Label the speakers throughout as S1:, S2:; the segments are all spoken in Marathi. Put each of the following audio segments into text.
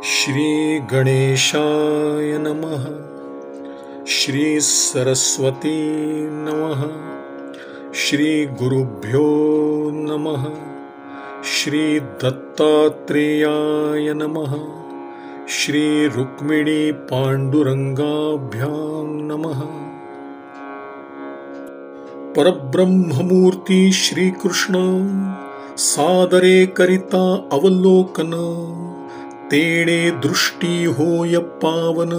S1: श्री गणेशाय नमः। श्री सरस्वती नमः। श्री गुरुभ्यो नमः। श्री दत्तात्रेयाय नमः। श्री रुक्मिणी पांडुरंगाभ्यां नमः। परब्रह्ममूर्ती श्री कृष्ण सादरे करिता अवलोकन, तेणे दृष्टी होय पावन,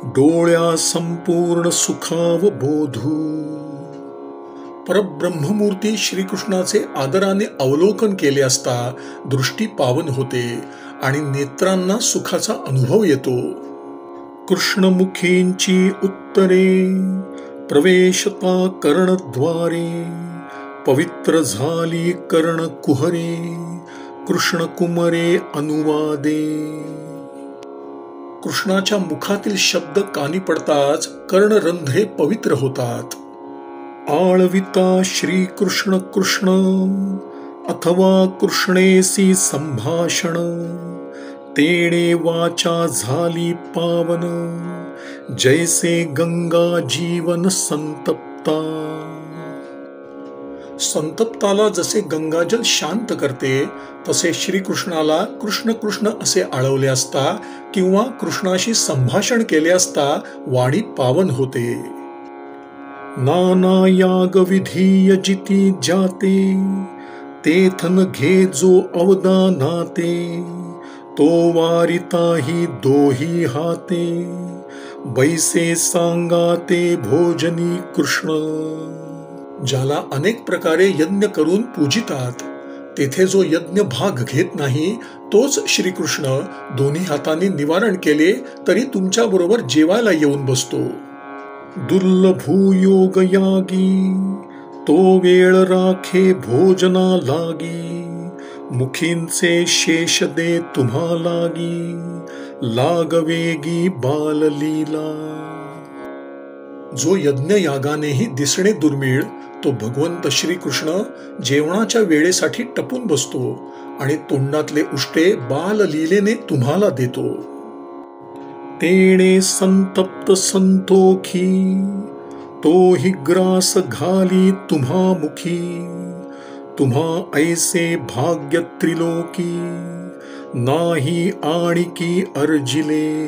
S1: डोळ्या संपूर्ण सुखावबोधू। परब्रह्ममूर्ती श्रीकृष्णाचे आदराने अवलोकन केले असता दृष्टी पावन होते आणि नेत्रांना सुखाचा अनुभव येतो। कृष्णमुखींची उत्तरे प्रवेशता कर्णद्वारे, पवित्र झाली कर्ण कुहरे, कृष्ण कुमरे अनुवादे। कृष्णाच्या मुखातील शब्द कानी पडताच कर्णरंध्रे पवित्र होतात। आळविता श्री कृष्ण कृष्ण अथवा कृष्णेसी संभाषण, तेणे वाचा झाली पावन, जैसे गंगा जीवन संतप्ता। संतप्ताला जसे गंगाजल शांत करते तसे श्रीकृष्णाला कृष्ण कृष्ण असे आळवले असता किंवा कृष्णाशी संभाषण केले असता वाणी पावन होते। नाना याग विधीय जिती जाते, तेथन घे जो अवदानाते, तो वारिताही दोही हाते, बैसे सांगाते भोजनी कृष्ण। ज्याला अनेक प्रकारे यज्ञ करून पूजितात, तेथे जो यज्ञ भाग घेत नाही तोच श्रीकृष्ण दोन्ही हातांनी निवारण केले तरी तुमच्या बरोबर जेवायला येऊन बसतो। दुर्लभू योग यागी, तो वेळ राखे भोजना लागी, मुखींचे शेष दे तुम्हा लागी, लागवेगी बाललीला। जो यज्ञ यागानेही दिसणे दुर्मिळ, तो भगवंत श्रीकृष्ण जेवणाच्या वेळेसाठी टपून बसतो आणि तोंडातले उष्टे बाललीलेने तुम्हाला देतो। तेणे संतप्त संतोखी, तोही ग्रास घाली तुम्हा मुखी, तुम्हा ऐसे भाग्य त्रिलोकी, नाही आणिकी अर्जिले।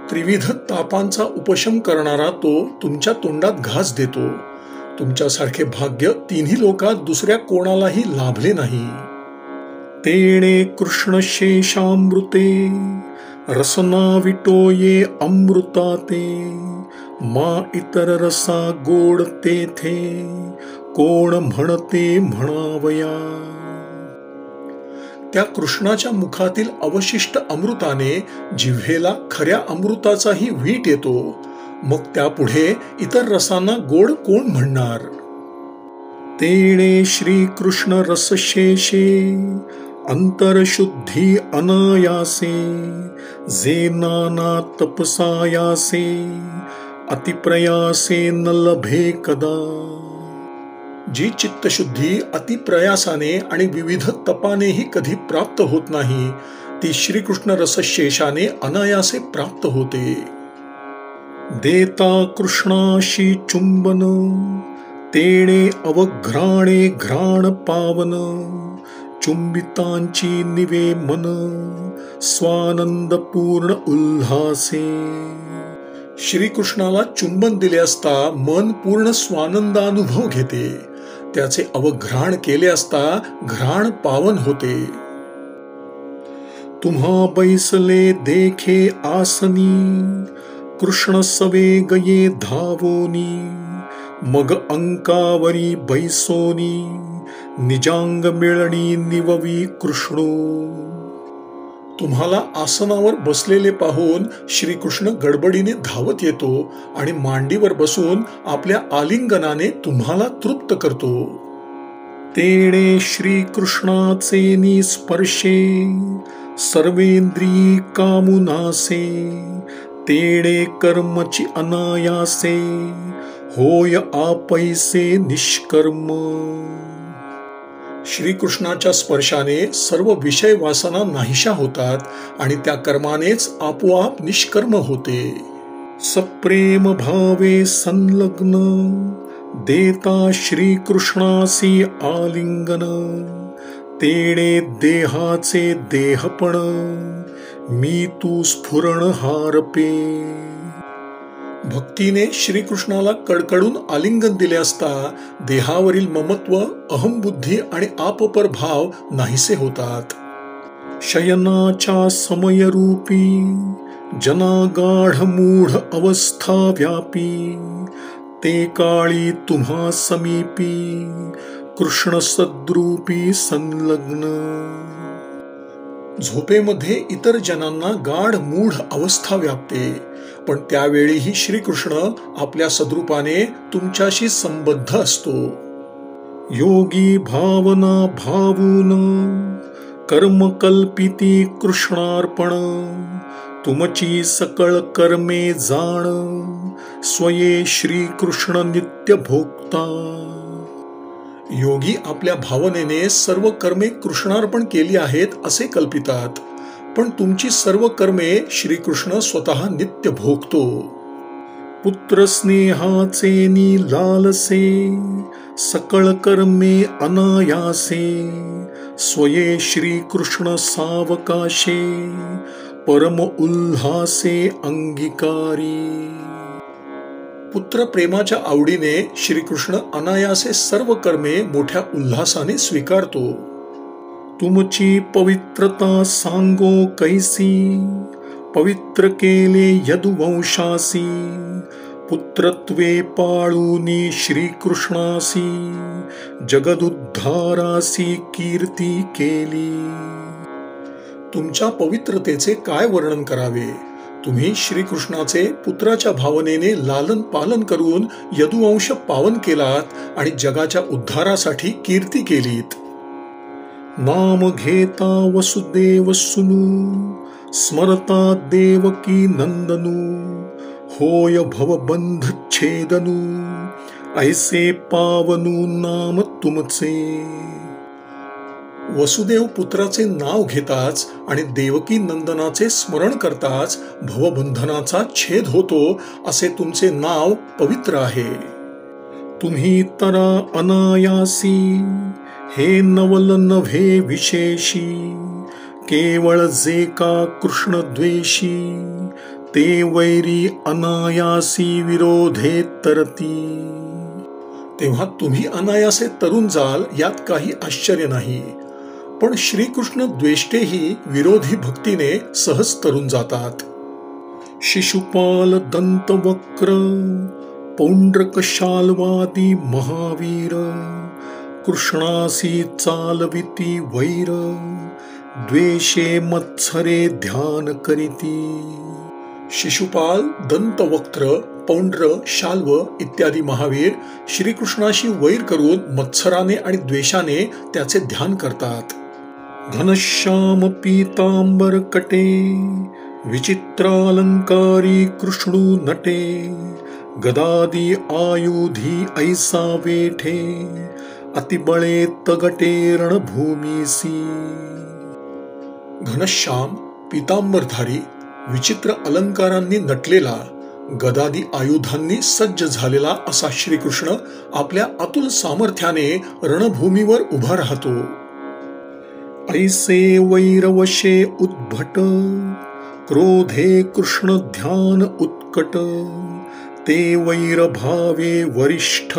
S1: त्रिविध तापांचा उपशम करणारा तो तुमच्या तोंडात घास देतो। तुमच्यासारखे भाग्य तिन्ही लोकात दुसऱ्या कोणालाही लाभले नाही। तेणे कृष्ण शेषामृते, रसना विटोये अमृताते, मा इतर रसा गोड तेथे, कोण म्हणते म्हणावया। त्या कृष्णाच्या मुखातील अवशिष्ट अमृताने जिव्हेला खऱ्या अमृताचाही वीट येतो, मग त्यापुढे इतर रसांना गोड कोण म्हणणार। तेणे श्रीकृष्ण रसशेषे, अंतरशुद्धी अनायासे, जे नाना तपसायासे, अतिप्रयासे न लभे कदा। जी चित्तशुद्धी अतिप्रयासाने आणि विविध तपानेही कधी प्राप्त होत नाही, ती श्रीकृष्ण रसशेषाने अनायासे प्राप्त होते। देता कृष्णाशी चुंबन, तेणे अवघ्राणे घ्राण पावन, चुंबितांची निवे मन, स्वानंद पूर्ण उल्हासे। श्रीकृष्णाला चुंबन दिले असता मन पूर्ण स्वानंदानुभव घेते, त्याचे अवघ्राण केले असता घ्राण पावन होते। तुम्हा बैसले देखे आसनी, कृष्ण सवे गये धावोनी, मग अंकावरी बैसोनी, निजांग मिळणी निववी कृष्णो। तुम्हाला आसनावर बसलेले पाहून श्रीकृष्ण गडबडीने धावत येतो आणि मांडीवर बसून आपल्या आलिंगनाने तुम्हाला तृप्त करतो। तेणे श्रीकृष्णाचे निस्पर्शे, सर्वेंद्रिय कामुनासे, तेणे कर्मची अनायासे, होय आपैसे निष्कर्म। श्रीकृष्णाच्या स्पर्शाने सर्व विषय वासना नाहीशा होतात आणि त्या कर्मानेच आपोआप निष्कर्म होते. सप्रेम भावे संलग्न देता श्रीकृष्णासी आलिंगन, तेणे देहाचे देहपण मी तू स्फुरण हारपे. भक्तीने श्रीकृष्णाला कडकडून आलिंगन दिले असता देहावरील ममत्व, अहमबुद्धी आणि आपपर भाव नाहीसे होतात. शयनाच्या समयरूपी जनागाढ मूढ अवस्था व्यापी, ते काळी तुम्हा समीपी कृष्ण सद्रूपी संलग्न. झोपेमध्ये इतर जनांना गाढ मूढ अवस्था व्यापते, पण त्यावेळीही श्रीकृष्ण आपल्या सद्रूपाने तुमच्याशी संबद्ध असतो. योगी भावना भावून कर्म कल्पिती कृष्णार्पण, तुमची सकळ कर्मे जाण स्वये श्रीकृष्ण नित्य भोक्ता. योगी आपल्या भावनेने सर्व कर्मे कृष्णार्पण केली आहेत असे कल्पितात, पण तुमची सर्व कर्मे श्रीकृष्ण स्वतः नित्य भोगतो. पुत्र स्नेहाचे लालसे सकळ कर्मे अनायासे, स्वये श्रीकृष्ण सावकाशे परम उल्हासे अंगीकारी. पुत्र प्रेमाच्या आवडीने श्रीकृष्ण अनायासे सर्व कर्मे मोठ्या उल्हासाने स्वीकारतो. तुमची पवित्रता सांगो कैसी, पवित्र केले यदुवंशासी, पुत्रत्वे पाळूनी श्रीकृष्णासी जगदुद्धारासी कीर्ती केली. तुमच्या पवित्रतेचे काय वर्णन करावे. तुम्ही श्रीकृष्णाचे पुत्राच्या भावनेने लालन पालन करून यदुवंश पावन केलात आणि जगाच्या उद्धारासाठी कीर्ती केलीत. नाम घेता वसुदेव सुनू, स्मरता देवकी नंदनू, होय भवबंध छेदनू, ऐसे पावनू नाम तुमचे. वसुदेव पुत्राचे नाव घेताच आणि देवकी नंदनाचे स्मरण करताच भवबंधनाचा छेद होतो, असे तुमचे नाव पवित्र आहे. तुम्ही तरा अनायासी, हे नवल नव्हे विशेषी, केवळ जे का कृष्ण द्वेषी, ते वैरी अनायासी विरोधे तरती. तेव्हा तुम्ही अनायासे तरुण जाल यात काही आश्चर्य नाही, पण श्रीकृष्ण द्वेष्टेही विरोधी भक्तीने सहज तरुण जातात. शिशुपाल दंतवक्र पौंड्रक शाल्वादी महावीर, कृष्णासी चालविती वैर, द्वेषे मत्सरे ध्यान करीती. शिशुपाल, दंतवक्त्र, पौंड्र, शाल्व इत्यादी महावीर श्रीकृष्णाशी वैर करून मत्सराने आणि द्वेषाने त्याचे ध्यान करतात. घनश्याम पीतांबर कटे, विचित्रालंकारी कृष्णू नटे, गदादी आयुधी ऐसा वेठे, अतिबळे तगटे रणभूमीसी. घनश्याम, पीतांबरधारी, विचित्र अलंकारांनी नटलेला, गदादी आयुधांनी सज्ज झालेला असा श्रीकृष्ण आपल्या अतुल सामर्थ्याने रणभूमीवर उभा राहतो. ऐसे वैरवशे उद्भट, क्रोधे कृष्ण ध्यान उत्कट, ते वैर भावे वरिष्ठ,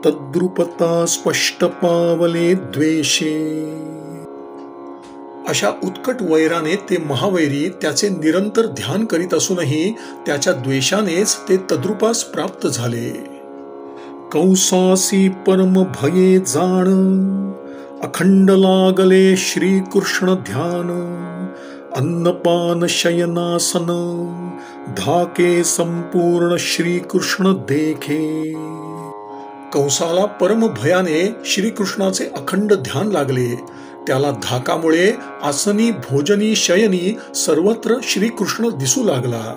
S1: तद्रुपता स्पष्ट पावले द्वेषे. अशा उत्कट वैराने ते महावैरी त्याचे निरंतर ध्यान करीत असूनही त्याच्या द्वेषानेच ते तद्रुपास प्राप्त झाले. कंसासी परम भये जाण, अखंड लागले श्रीकृष्ण ध्यान, अन्नपान शयनासन, धाके संपूर्ण श्रीकृष्ण देखे. कंसाला परम भयाने श्रीकृष्णाचे अखंड ध्यान लागले. त्याला धाकामुळे आसनी, भोजनी, शयनी सर्वत्र श्रीकृष्ण दिसू लागला.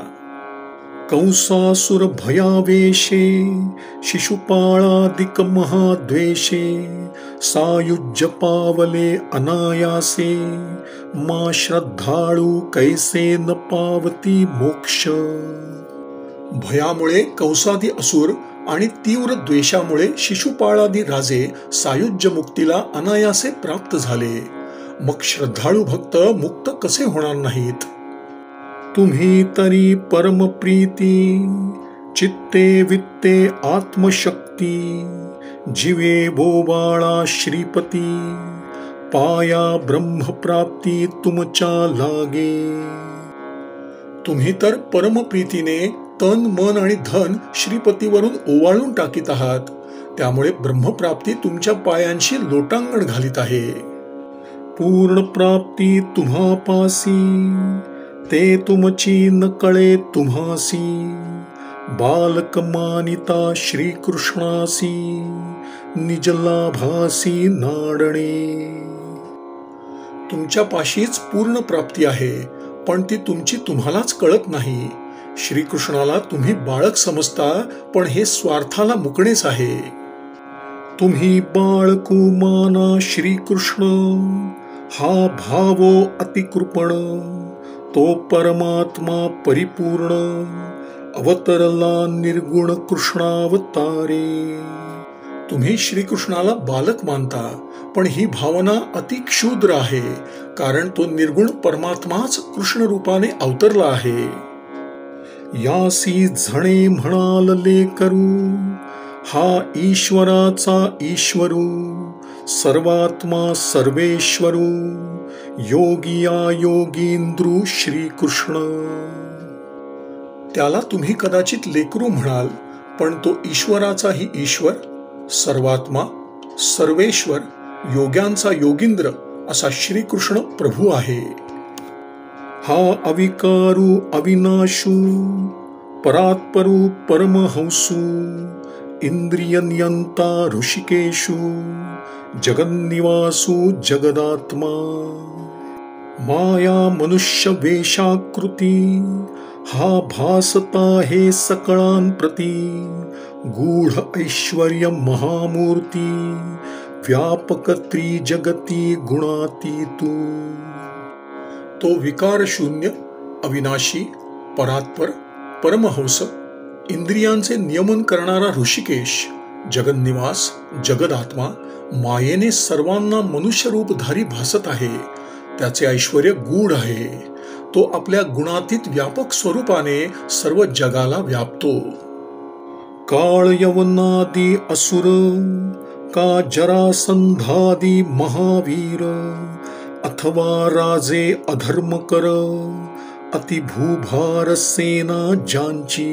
S1: कंसासुर भयावेशे शिशुपाळादिक महाद्वेषे सायुज्य पावले अनायासे मा श्रद्धाळू कैसे न पावती मोक्ष. भयामुळे कंसादी असुर आणि तीव्र द्वेषामुळे शिशुपाळादी राजे सायुज्य मुक्तीला अनायासे प्राप्त झाले. मग श्रद्धाळू भक्त मुक्त कसे होणार नाहीत. तुम्ही तरी परमप्रीती चित्ते वित्ते आत्मशक्ती जीवे बोबाळा श्रीपती पाया ब्रह्मप्राप्ती तुमच्या लागे. तुम्ही तर परमप्रीतीने तन मन आणि धन श्रीपतीवरून ओवाळून टाकीत आहात. त्यामुळे ब्रह्मप्राप्ती तुमच्या पायांशी लोटांगण घालीत आहे. पूर्ण प्राप्ती तुम्हापासी ते तुमची न कळे तुम्हासी बालक मानिता श्रीकृष्णासी निजलाभासी नाडणे. तुमच्या पाशीच पूर्ण प्राप्ती आहे, पण ती तुमची तुम्हालाच कळत नाही. श्रीकृष्णाला तुम्ही बाळक समजता, पण हे स्वार्थाला मुकणेच आहे. तुम्ही बाळकू माना श्रीकृष्ण हा भावो अतिकृपण तो परमात्मा परिपूर्ण अवतरला निर्गुण कृष्णावतारे. तुम्ही श्रीकृष्णाला बालक मानता, पण ही भावना अति क्षुद्र आहे, कारण तो निर्गुण परमात्माच कृष्ण रूपाने अवतरला आहे. यासी झणे म्हणालले करू हा ईश्वराचा ईश्वरू सर्वात्मा सर्वेश्वरू योगिया योगींद्रू श्रीकृष्ण. त्याला तुम्ही कदाचित लेकरू म्हणाल, पण तो ईश्वराचाही ईश्वर सर्वात्मा सर्वेश्वर योग्यांचा योगींद्र असा श्रीकृष्ण प्रभू आहे. हा अविकारू अविनाशू परात्परू परमहंसू इंद्रिय नियंता ऋषिकेशू जगन्निवासू जगदात्मा माया मनुष्य वेशाकृती हा भासता हे सकळांप्रती गूढ ऐश्वर्य महामूर्ती व्यापक त्रिजगती गुणातीतू. तो विकार शून्य अविनाशी परात्पर परमहंस इंद्रियांचे नियमन करणारा ऋषिकेश जगन्निवास जगदात्मा मायेने सर्वांना मनुष्य रूपधारी भासत आहे. त्याचे ऐश्वर्य गूढ आहे. तो आपल्या गुणातीत व्यापक स्वरूपाने सर्व जगाला व्यापतो. काळ यवनादी असुर का जरासंधादी महावीर अथवा राजे अधर्म कर अतिभूभार सेना ज्यांची.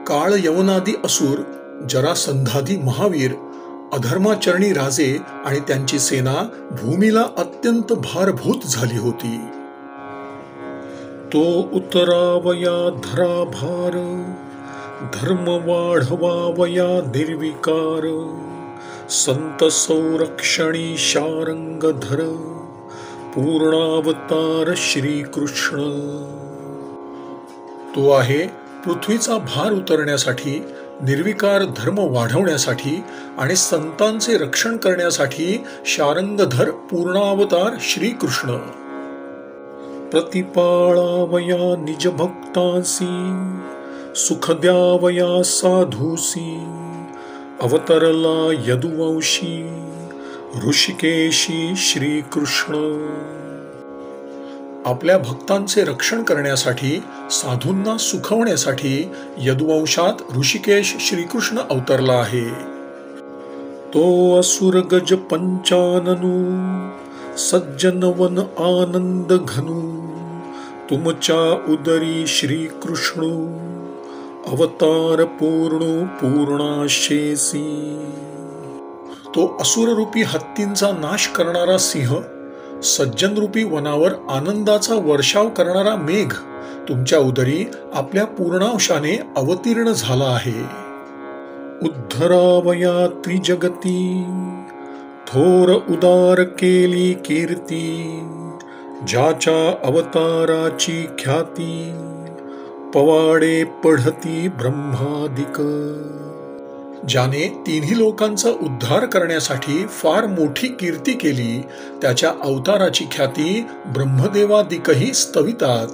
S1: काळ यवनादी असुर जरासंधादी महावीर अधर्माचरणी राजे आणि त्यांची सेना भूमीला अत्यंत भारभूत झाली होती. तो उतरावया धराभार धर्म वाढवावया निर्विकार संत संरक्षणी शारंगधर पूर्णावतार श्रीकृष्ण. तो आहे पृथ्वीचा भार उतरण्यासाठी निर्विकार धर्म वाढवण्यासाठी आणि संतांचे रक्षण करण्यासाठी शारंगधर पूर्णावतार श्रीकृष्ण. प्रतिपाळावया निज भक्तांसी सुख द्यावया साधूसी अवतरला यदुवंशी ऋषिकेशी श्रीकृष्ण. आपल्या भक्तांचे रक्षण करण्यासाठी साधूंना सुखवण्यासाठी यदुवंशात ऋषिकेश श्रीकृष्ण अवतरला आहे. तो असुर गज पंचाननू सज्जन वन आनंद घनू तुमच्या उदरी श्रीकृष्ण अवतार पूर्ण पूर्णाशेसी. तो असुररूपी हत्तींचा नाश करणारा सिंह सज्जनरूपी वनावर आनंदाचा वर्षाव करणारा मेघ तुमच्या उदरी आपल्या पूर्णांशाने अवतीर्ण झाला आहे. उद्धरावया त्रिजगती थोर उदार केली कीर्ती ज्याच्या अवताराची ख्याती पवाडे पढती ब्रह्मादिक. ज्याने तिन्ही लोकांचा उद्धार करण्यासाठी फार मोठी कीर्ती केली, त्याच्या अवताराची ख्याती ब्रह्मदेवादिकही स्तवितात.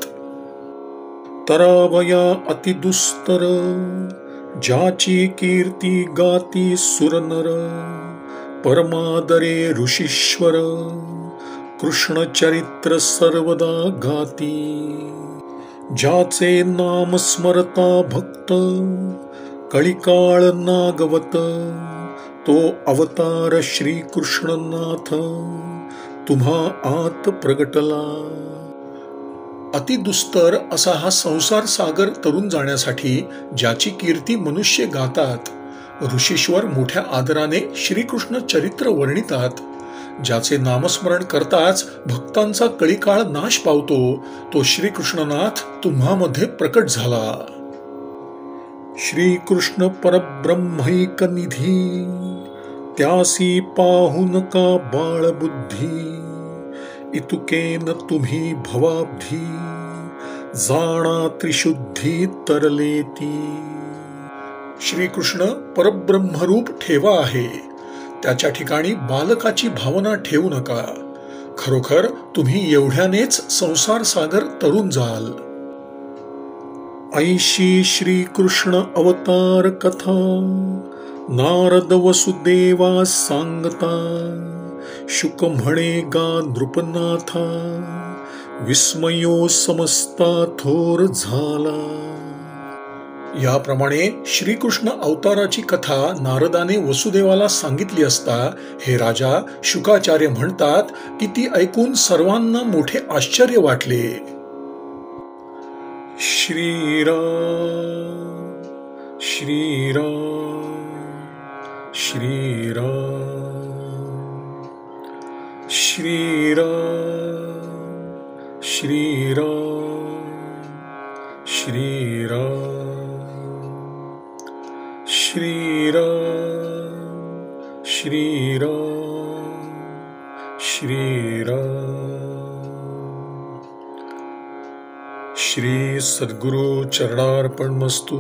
S1: तरावया अतिदुस्तर, ज्याची कीर्ती गाती सुरनर. परमादरे ऋषीश्वर, कृष्ण चरित्र सर्वदा गाती. ज्याचे नाम स्मरता भक्त, कळिकाळ नागवत. तो अवतार श्री कृष्णनाथ, तुम्हा आत प्रगटला. अतिदुस्तर असा हा संसार सागर तरून जाण्यासाठी ज्याची कीर्ती मनुष्य गातात, ऋषीश्वर मोठ्या आदराने श्रीकृष्ण चरित्र वर्णितात. ज्याचे नामस्मरण करताच भक्तांचा कळिकाळ नाश पावतो, तो श्रीकृष्णनाथ तुम्हामध्ये प्रकट झाला. श्रीकृष्ण परब्रह्मैक निधी, त्यासी पाहू नका बाळबुद्धी. इतुकेन तुम्ही भवाब्धी, जाणा त्रिशुद्धी तरलेती. श्रीकृष्ण परब्रह्मरूप ठेवा आहे, त्याच्या ठिकाणी बालकाची भावना ठेवू नका. खरोखर तुम्ही एवढ्यानेच संसार सागर तरून जाल. ऐशी श्रीकृष्ण अवतार कथा, नारद वसुदेवा सांगता. शुक म्हणे गा नृपनाथा, विस्मयो समजता थोर झाला. याप्रमाणे श्रीकृष्ण अवताराची कथा नारदाने वसुदेवाला सांगितली असता हे राजा शुकाचार्य म्हणतात की ती ऐकून सर्वांना मोठे आश्चर्य वाटले. श्रीराम श्रीराम श्रीराम श्रीराम श्रीराम श्रीराम श्रीराम श्रीराम श्रीराम. श्री सद्गुरु चरणार्पणमस्तु.